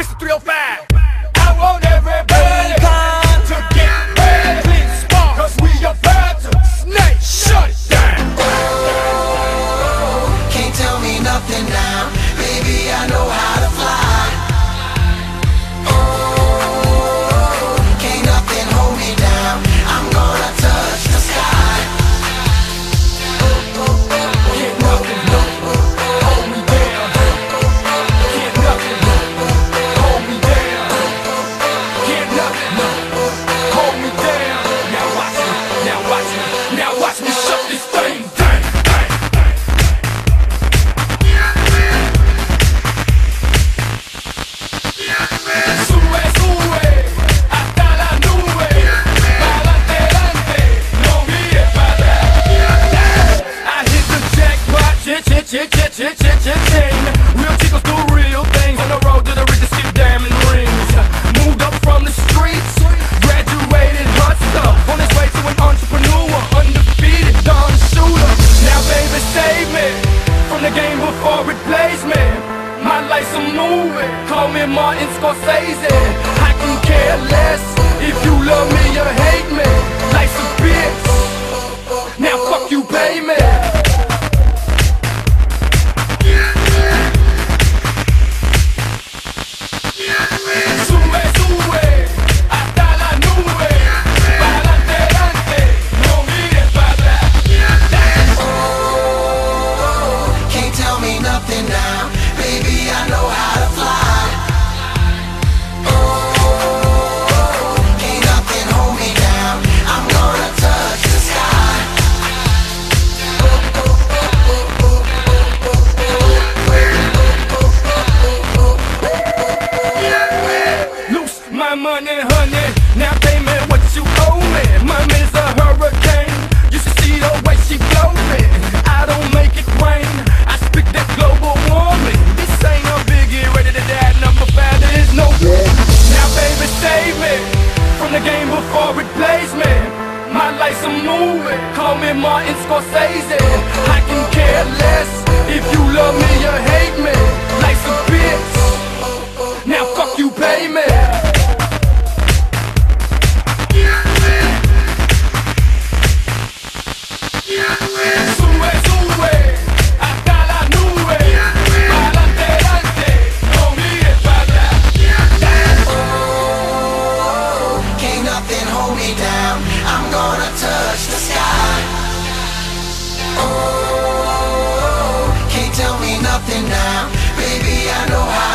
Mr. 305. I want everybody to get ready. Clean spark, cause we about to snake shut it down. Can't tell me nothing now, baby, I know how to fly. Oh, can't nothing hold me down, I'm gonna touch the sky. Can't nothing hold me down. Can't nothing hold me down. Can't nothing hold me down. Now watch me, now watch me, now watch me shut this thing down. Sube, sube, hasta la nube, pa'lante, adelante, no mires para atrás. I hit the jackpot, chain. Real chicos do real things on the road to the riches, skip diamond rings. Moved up from the streets, graduated hustler, on his way to an entrepreneur, undefeated Don Shooter. Now baby save me from the game before it plays me. My life's a movie, call me Martin Scorsese. I can care less if you love me or hate me. Life's a bitch, now fuck you, pay me. Sube, sube, hasta la nube, pa'lante, adelante, no mires para atrás. Oh, can't tell me nothing now, baby, I know how to fly. Oh, can't nothing hold me down, I'm gonna touch the sky. Loose my money, honey, now pay me what you owe me. Mommy's a hurricane, you should see the way she blow me. I don't make it rain, I speak that global warming. This ain't a biggie, ready to die, number 5, there is no war. Now baby save me from the game before it plays me. My life's a movie, call me Martin Scorsese. I can care less if you love me or hate me. Life's a bitch, now fuck you, pay me. Sube, sube, hasta la nube, pa'lante, adelante, no mires para atrás. Oh, can't nothing hold me down, I'm gonna touch the sky. Oh, can't tell me nothing now, baby, I know how